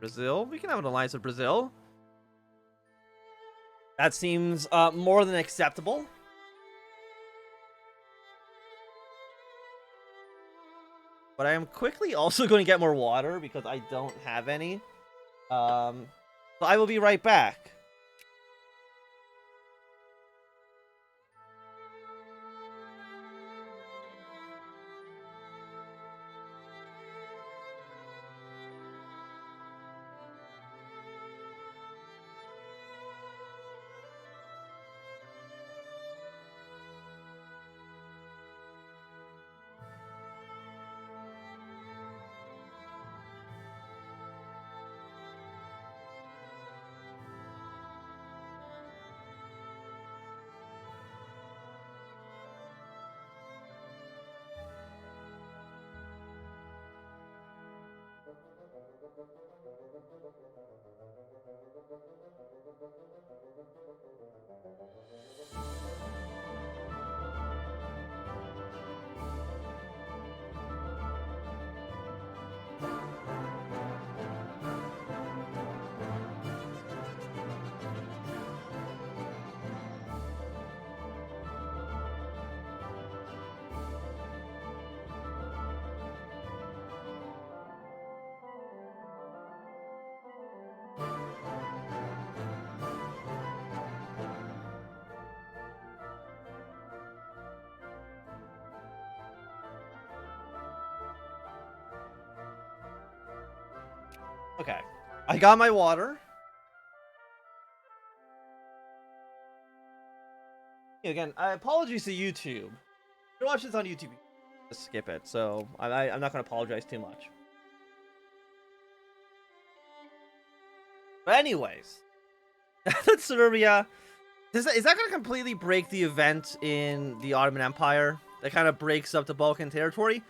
Brazil. We can have an alliance with Brazil. That seems more than acceptable. But I am quickly also going to get more water because I don't have any. So I will be right back. Okay, I got my water. Again, apologies to YouTube. If you watch this on YouTube, just skip it. So I'm not going to apologize too much. But anyways, that's Serbia. Is that going to completely break the event in the Ottoman Empire? That kind of breaks up the Balkan territory?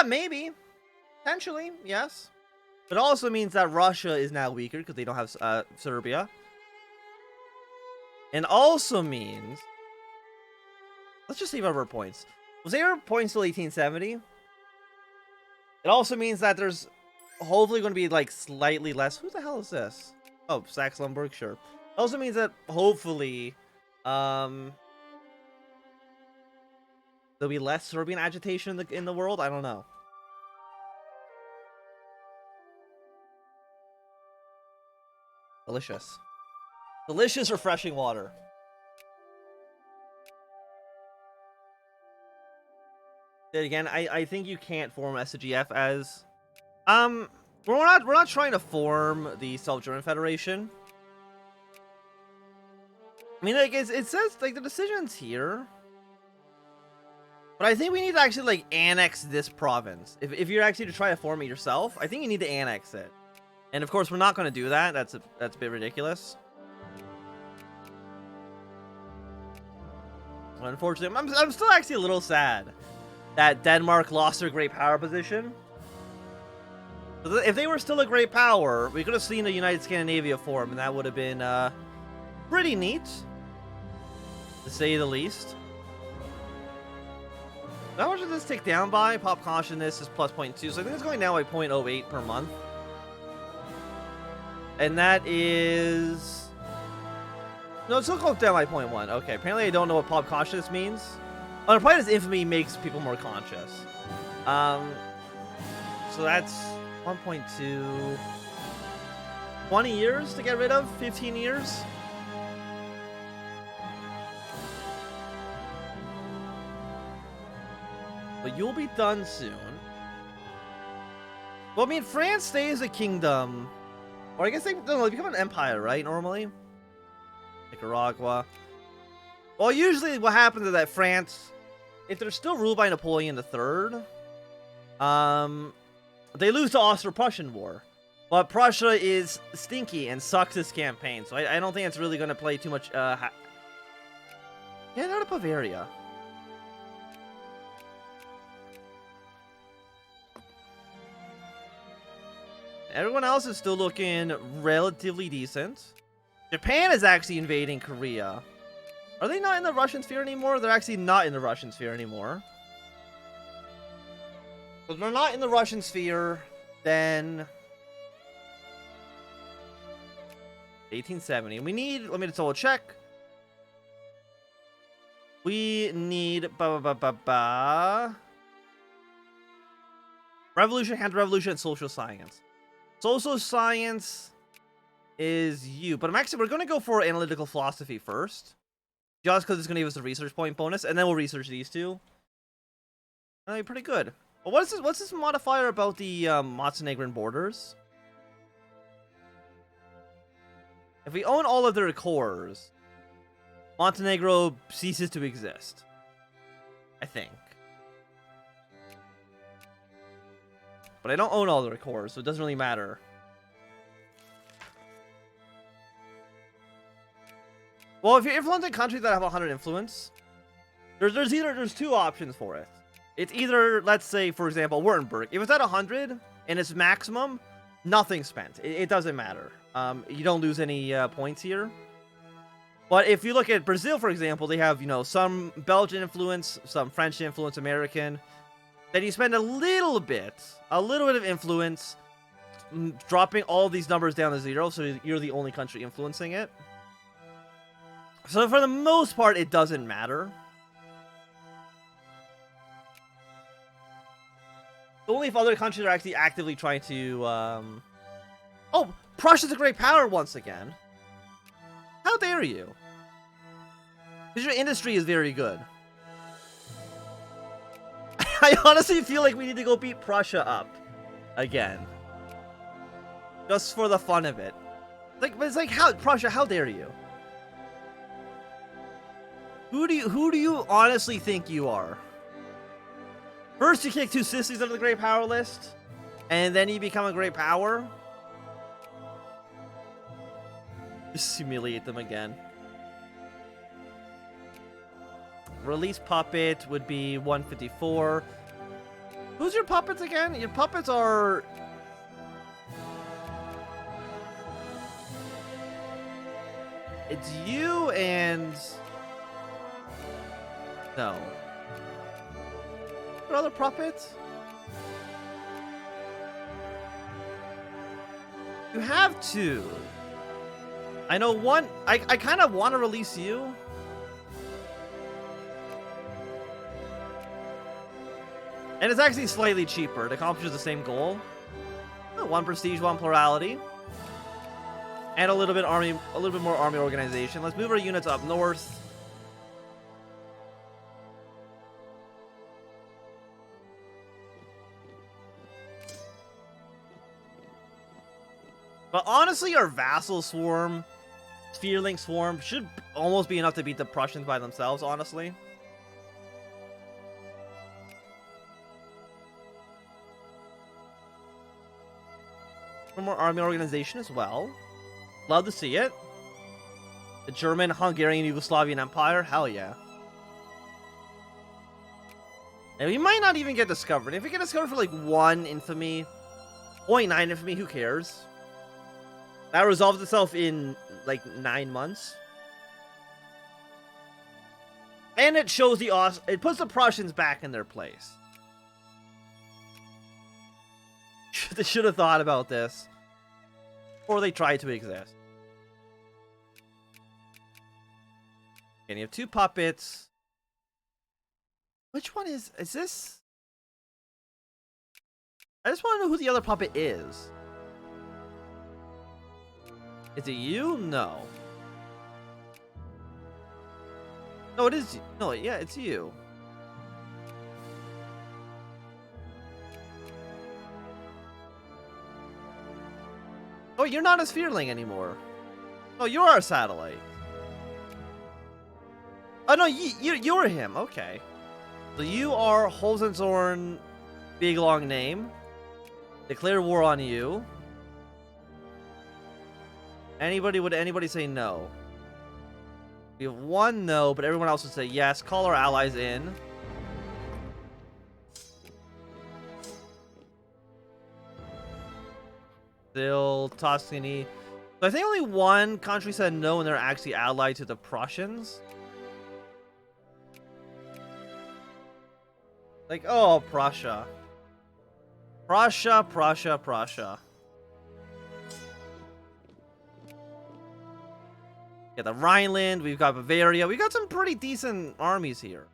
Maybe. Potentially, yes. But it also means that Russia is now weaker because they don't have Serbia. And also means... Let's just save our points. Was there points till 1870? It also means that there's hopefully going to be like slightly less... Who the hell is this? Oh, Saxe-Lauenburg, It also means that hopefully there'll be less Serbian agitation in the world. I don't know. Delicious. Delicious, refreshing water. Then again, I think you can't form SGF as... We're not trying to form the Self-German Federation. I mean, like, it says, like, the decision's here. But I think we need to actually, like, annex this province. If you're actually to try to form it yourself, I think you need to annex it. And of course, we're not going to do that. That's a bit ridiculous. Unfortunately, I'm still actually a little sad that Denmark lost their great power position. If they were still a great power, we could have seen a United Scandinavia form, and that would have been pretty neat, to say the least. How much does this take down by? Pop consciousness is plus 0.2, so I think it's going down by 0.08 per month. And that is... No, it's still going down by 0.1. Okay, apparently I don't know what pop consciousness means. Oh, probably this infamy makes people more conscious. So that's 1.2... 20 years to get rid of? 15 years? But you'll be done soon. Well, I mean, France stays a kingdom. Or I guess they become an empire, right, normally? Nicaragua. Well, usually what happens is that France, if they're still ruled by Napoleon III, they lose the Austro-Prussian War. But Prussia is stinky and sucks this campaign, so I don't think it's really going to play too much... Get out of Bavaria. Everyone else is still looking relatively decent. Japan is actually invading Korea. Are they not in the Russian sphere anymore? They're actually not in the Russian sphere anymore. If they're not in the Russian sphere, then... 1870. We need, let me just double check. We need revolution, counter-revolution, and social science. Social science is you, but we're going to go for analytical philosophy first. Just because it's going to give us a research point bonus, and then we'll research these two. That'll be pretty good. But what's this modifier about the Montenegrin borders? If we own all of their cores, Montenegro ceases to exist. I think. But I don't own all their cores, so it doesn't really matter. Well, if you're influencing countries that have 100 influence, there's two options for it. It's either, let's say, for example, Württemberg. If it's at 100 and it's maximum, nothing spent. It doesn't matter. You don't lose any points here. But if you look at Brazil, for example, they have, you know, some Belgian influence, some French influence, American. Then you spend a little bit of influence, dropping all these numbers down to 0, so you're the only country influencing it. So for the most part, it doesn't matter. Only if other countries are actually actively trying to, Oh, Prussia's a great power once again. How dare you? Because your industry is very good. I honestly feel like we need to go beat Prussia up again. Just for the fun of it. Like, but it's like, Prussia, how dare you? Who do you honestly think you are? First you kick two sissies out of the great power list, and then you become a great power? Just humiliate them again. Release puppet would be 154. Who's your puppets again? Your puppets are... It's you and... No. What other puppets? You have two. I know one. I kind of want to release you. And it's actually slightly cheaper. It accomplishes the same goal. Oh, 1 prestige, 1 plurality. And a little bit more army organization. Let's move our units up north. But honestly, our vassal swarm, Sphereling swarm, should almost be enough to beat the Prussians by themselves, honestly. One more army organization as well. Love to see it. The German, Hungarian, Yugoslavian Empire, hell yeah. And we might not even get discovered. If we get discovered for like 1 infamy, 0.9 infamy, who cares? That resolves itself in like 9 months. And it shows it puts the Prussians back in their place. They should have thought about this before they tried to exist. And you have 2 puppets. Which one is this? I just want to know who the other puppet is. Is it you? No. No, it is. No, yeah, it's you. Oh, you're not a Sphereling anymore. Oh, you are a satellite. Oh, no, you're him. Okay. So you are Hohenzollern, big long name. Declare war on you. Would anybody say no? We have 1 no, but everyone else would say yes. Call our allies in. Still Tuscany. So I think only 1 country said no, and they're actually allied to the Prussians. Like, oh, Prussia. Prussia. Yeah, the Rhineland, we've got Bavaria. We've got some pretty decent armies here.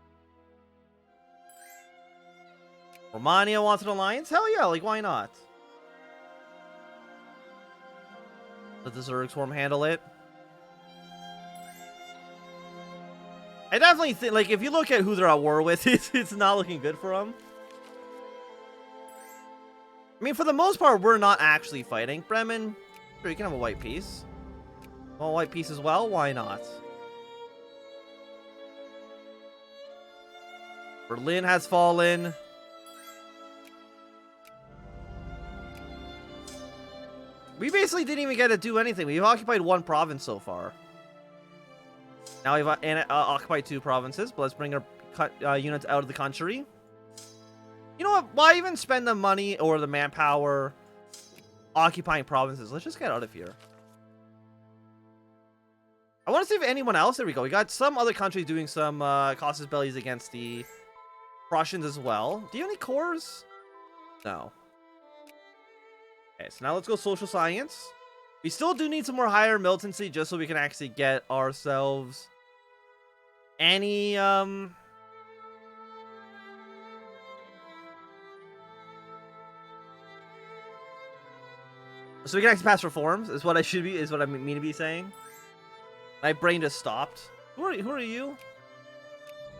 Romania wants an alliance? Hell yeah, like, why not? Let the Zergsworm handle it. I definitely think, like, if you look at who they're at war with, it's not looking good for them. I mean, for the most part, we're not actually fighting. Bremen, sure, you can have a white piece. Want a white piece as well? Why not? Berlin has fallen. We basically didn't even get to do anything. We've occupied one province so far. Now we've occupied 2 provinces, but let's bring our units out of the country. You know what? Why even spend the money or the manpower occupying provinces? Let's just get out of here. I want to see if anyone else... There we go. We got some other countries doing some casus bellis against the Prussians as well. Do you have any cores? No. Okay, so now let's go social science. We still do need some more higher militancy just so we can actually get ourselves any so we can actually pass reforms is what I mean to be saying. My brain just stopped. Who are you?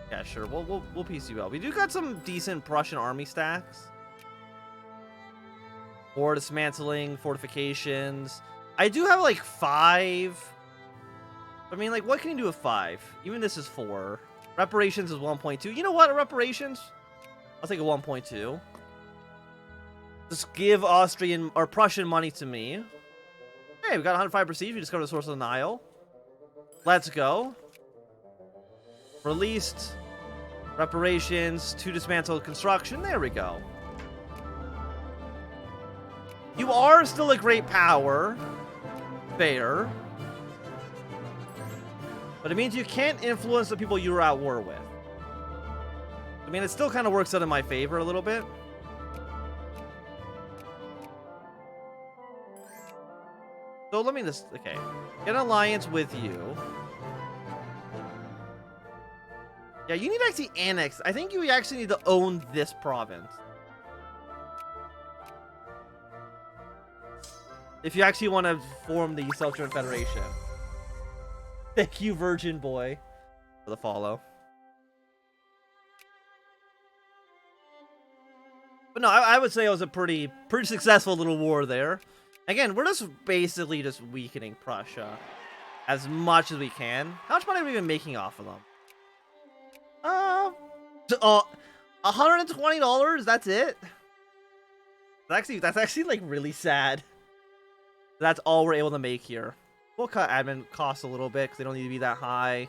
Yeah, sure. We'll piece you out. We do got some decent Prussian army stacks. For dismantling fortifications. I do have like 5. I mean, like, what can you do with 5? Even this is 4. Reparations is 1.2. You know what? Reparations? I'll take a 1.2. Just give Austrian or Prussian money to me. Hey, we got 105 prestige. We discovered the source of the Nile. Let's go. Released. Reparations to dismantle construction. There we go. You are still a great power. Fair. But it means you can't influence the people you were at war with. I mean, it still kind of works out in my favor a little bit. So let me just... Okay. Get an alliance with you. Yeah, you need to actually annex. I think you actually need to own this province. If you actually want to form the Self-German Federation. Thank you, Virgin Boy, for the follow. But no, I would say it was a pretty successful little war there. Again, we're just basically just weakening Prussia as much as we can. How much money are we even making off of them? $120. That's it. That's actually like really sad. That's all we're able to make here. We'll cut admin costs a little bit because they don't need to be that high.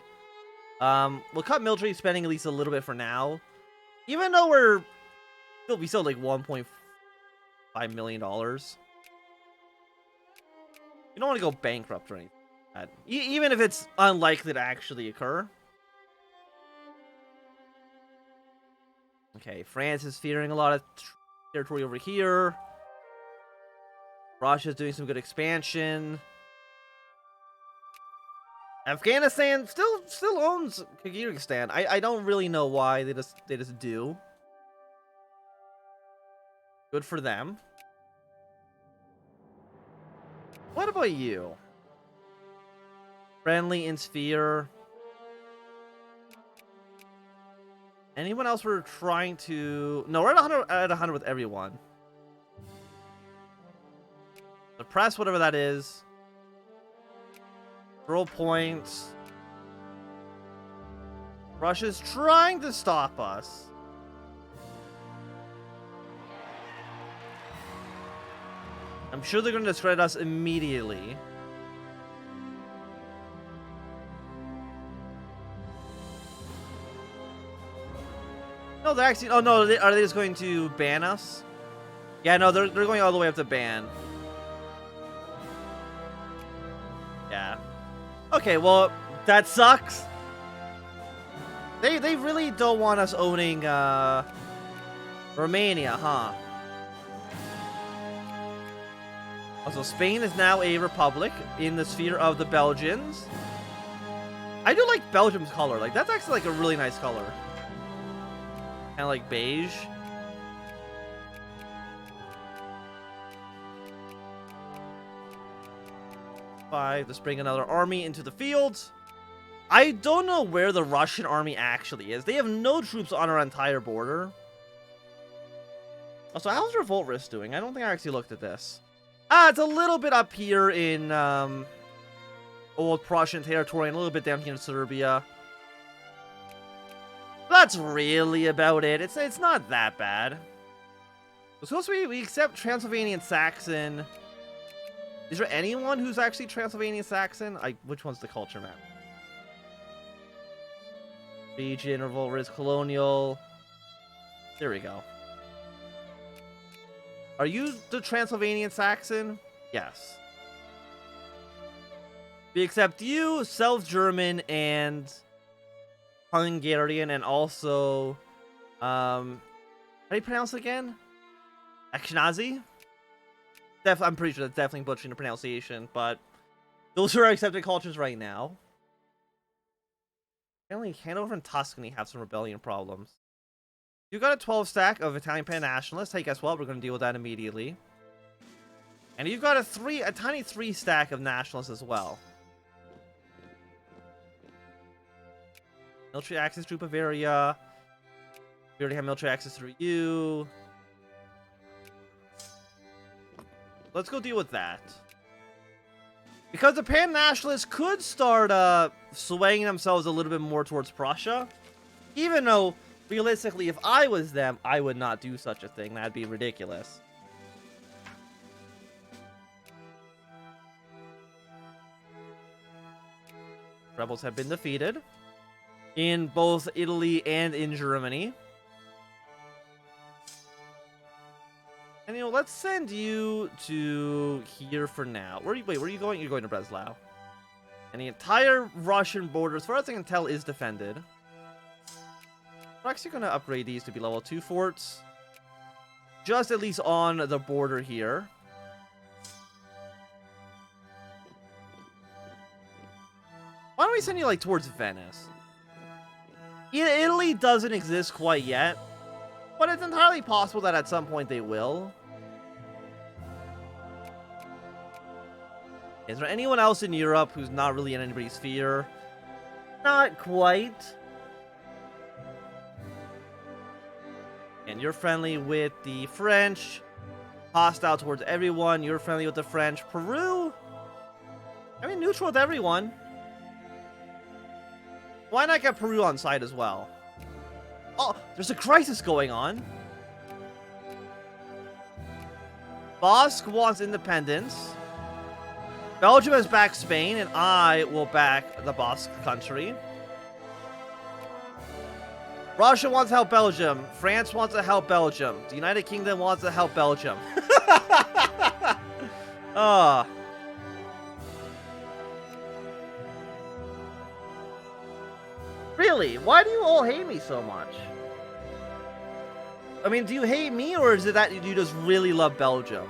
We'll cut military spending at least a little bit for now. Even though we still like $1.5 million. You don't want to go bankrupt or anything like that. Even if it's unlikely to actually occur. Okay, France is fearing a lot of territory over here. Russia's doing some good expansion. Afghanistan still owns Kyrgyzstan. I don't really know why they just do. Good for them. What about you? Friendly in Sphere. Anyone else we're trying to... No, we're at 100 with everyone. Suppress whatever that is. Throw points. Russia's trying to stop us. I'm sure they're going to discredit us immediately. No, they're actually... Oh, no, are they just going to ban us? Yeah, no, they're going all the way up to ban. Yeah. Okay, well, that sucks. They really don't want us owning Romania, huh? Also, Spain is now a republic in the sphere of the Belgians. I do like Belgium's color. Like, that's actually like a really nice color. Kind of like beige. Let's bring another army into the field. I don't know where the Russian army actually is. They have no troops on our entire border. Also, how's revolt risk doing? I don't think I actually looked at this. It's a little bit up here in old Prussian territory and a little bit down here in Serbia. That's really about it. It's not that bad. It's supposed to be we accept Transylvanian Saxon. Is there anyone who's actually Transylvanian Saxon? Which one's the culture map? Region, revolt risk, colonial. There we go. Are you the Transylvanian Saxon? Yes. We accept you, South German, and Hungarian, and also, how do you pronounce it again? Ashkenazi? I'm pretty sure that's definitely butchering the pronunciation, but those are our accepted cultures right now. Apparently, Hanover and Tuscany have some rebellion problems. You got a 12 stack of Italian pan-nationalists. Hey, guess what? We're going to deal with that immediately. And you've got a tiny 3 stack of nationalists as well. Military access through Bavaria. We already have military access through you. Let's go deal with that. Because the pan-nationalists could start swaying themselves a little bit more towards Prussia. Even though, realistically, if I was them, I would not do such a thing. That'd be ridiculous. Rebels have been defeated. In both Italy and in Germany. And, you know, let's send you to here for now. Wait, where are you going? You're going to Breslau. And the entire Russian border, as far as I can tell, is defended. We're actually going to upgrade these to be level 2 forts. Just at least on the border here. Why don't we send you, like, towards Venice? Italy doesn't exist quite yet. But it's entirely possible that at some point they will. Is there anyone else in Europe who's not really in anybody's sphere? Not quite. And you're friendly with the French. Hostile towards everyone. You're friendly with the French. Peru? I mean, neutral with everyone. Why not get Peru on side as well? Oh, there's a crisis going on. Bosque wants independence. Belgium has backed Spain, and I will back the Basque country. Russia wants to help Belgium. France wants to help Belgium. The United Kingdom wants to help Belgium. Ah. Really? Why do you all hate me so much? I mean, do you hate me, or is it that you just really love Belgium?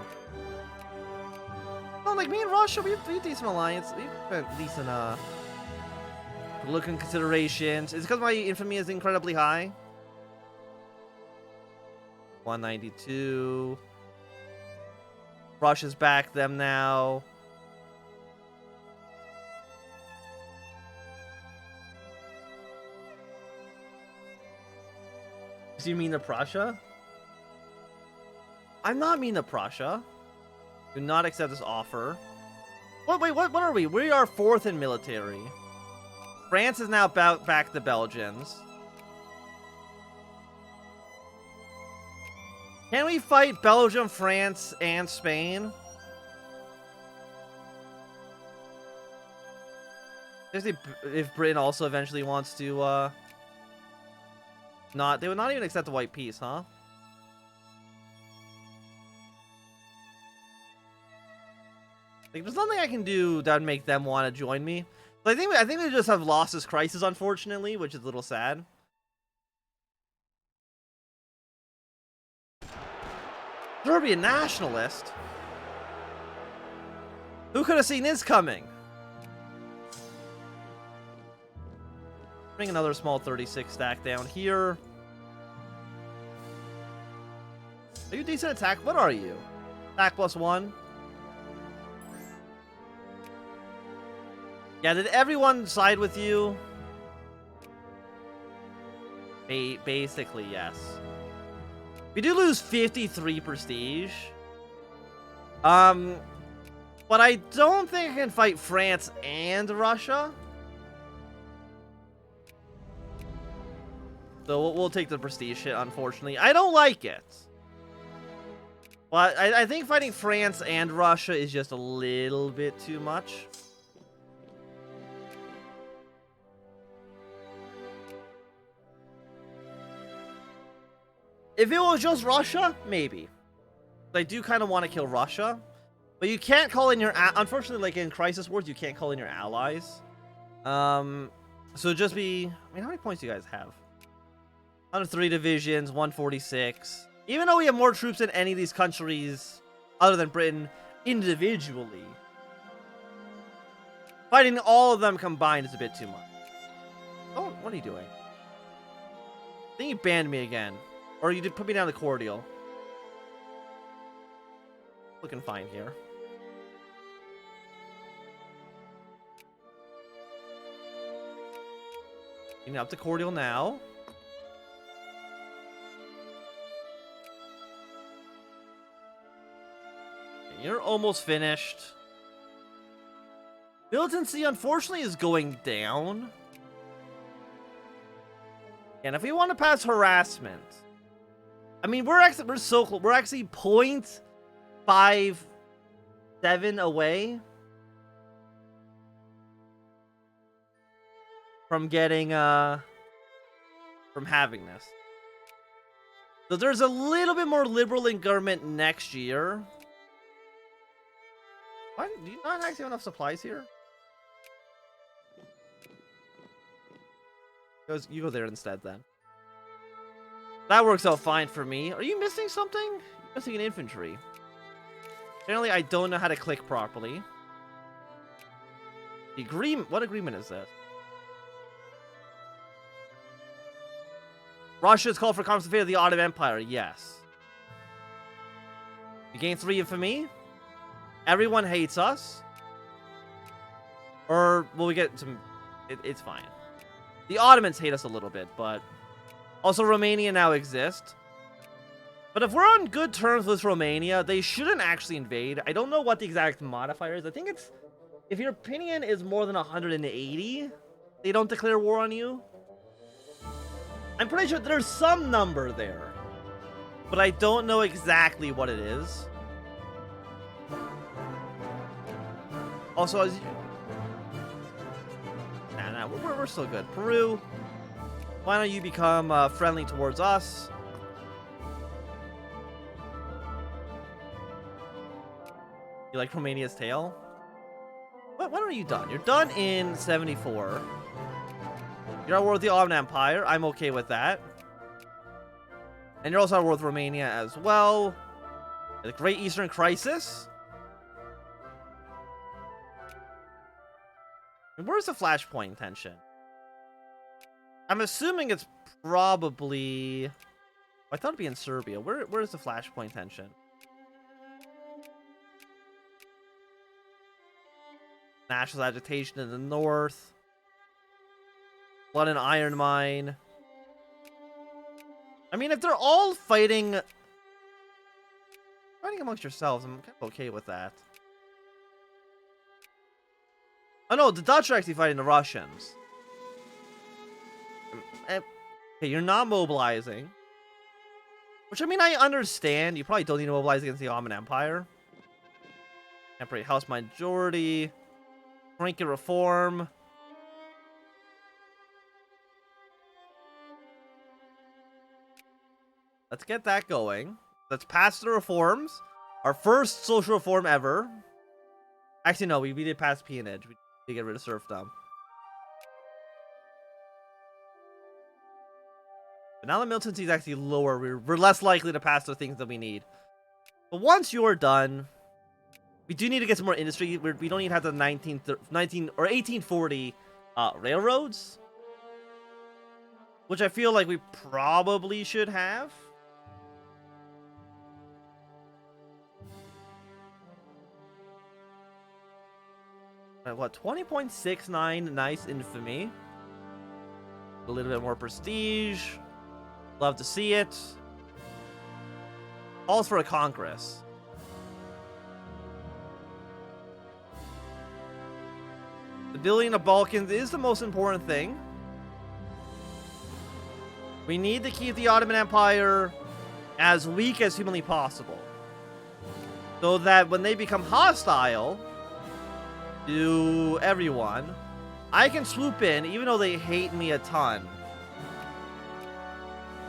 No, like, me and Russia, we have decent alliance. We've been decent, looking considerations. Is it because my infamy is incredibly high? 192. Russia's back them now. Do you mean to Prussia? I'm not mean to Prussia. Do not accept this offer. Wait, what are we? We are 4th in military. France is now back the Belgians. Can we fight Belgium, France, and Spain? If Britain also eventually wants to, they would not even accept the white peace, huh? Like, there's nothing I can do that would make them want to join me. But I think they just have lost this crisis, unfortunately, which is a little sad. Serbian nationalist? Who could have seen this coming? Bring another small 36 stack down here. Are you decent attack? What are you? Attack +1. Yeah, did everyone side with you? Basically, yes. We do lose 53 prestige. But I don't think I can fight France and Russia. So we'll take the prestige hit, unfortunately. I don't like it. But I think fighting France and Russia is just a little bit too much. If it was just Russia, maybe. I do kind of want to kill Russia. But you can't call in your... Unfortunately, like in Crisis Wars, you can't call in your allies. So just be... I mean, how many points do you guys have? 103 divisions, 146. Even though we have more troops in any of these countries, other than Britain, individually, fighting all of them combined is a bit too much. Oh, what are you doing? I think you banned me again. Or you did put me down the cordial. Looking fine here. Getting up to cordial now. You're almost finished. Militancy, unfortunately, is going down. And if we want to pass harassment, I mean, we're so close. We're actually 0.57 away from getting from having this. So there's a little bit more liberal in government next year. Why do you not actually have enough supplies here? You go there instead then. That works out fine for me. Are you missing something? You're missing an infantry. Apparently, I don't know how to click properly. The agreement. What agreement is this? Russia's called for commerce of the Ottoman Empire. Yes. You gain 3 infamy. Everyone hates us. Or will we get some... It's fine. The Ottomans hate us a little bit, but... Also, Romania now exists. But if we're on good terms with Romania, they shouldn't actually invade. I don't know what the exact modifier is. I think it's... If your opinion is more than 180, they don't declare war on you. I'm pretty sure there's some number there. But I don't know exactly what it is. Also, as you... Nah, we're still good. Peru, why don't you become friendly towards us? You like Romania's tail? When are you done? You're done in 74. You're at war with the Ottoman Empire. I'm okay with that. And you're also at war with Romania as well. The Great Eastern Crisis. Where's the flashpoint tension? I'm assuming it's probably... I thought it'd be in Serbia. Where's the flashpoint tension? National agitation in the north. Blood and Iron Mine. I mean, if they're all fighting amongst yourselves, I'm kind of okay with that. Oh no, the Dutch are actually fighting the Russians. Okay, you're not mobilizing. Which, I mean, I understand. You probably don't need to mobilize against the Ottoman Empire. Temporary House Majority. Trinket Reform. Let's get that going. Let's pass the reforms. Our first social reform ever. Actually, no, we did pass peonage. We did get rid of serfdom. But now the militancy is actually lower. We're less likely to pass the things that we need. But once you're done, we do need to get some more industry. We don't need to have the 19 or 1840 railroads. which I feel like we probably should have. At what, 20.69, nice infamy. A little bit more prestige. Love to see it. Calls for a conquest. The building of Balkans is the most important thing. We need to keep the Ottoman Empire as weak as humanly possible, so that when they become hostile to everyone, I can swoop in, even though they hate me a ton.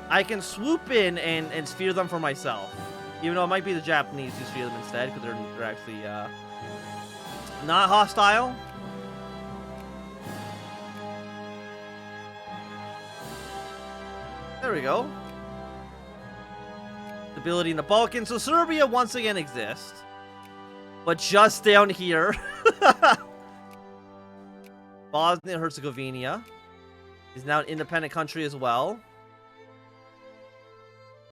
I can swoop in and sphere them for myself. Even though it might be the Japanese who sphere them instead, because they're actually not hostile. There we go. Stability in the Balkans. So Serbia once again exists, but just down here. Bosnia-Herzegovina is now an independent country as well.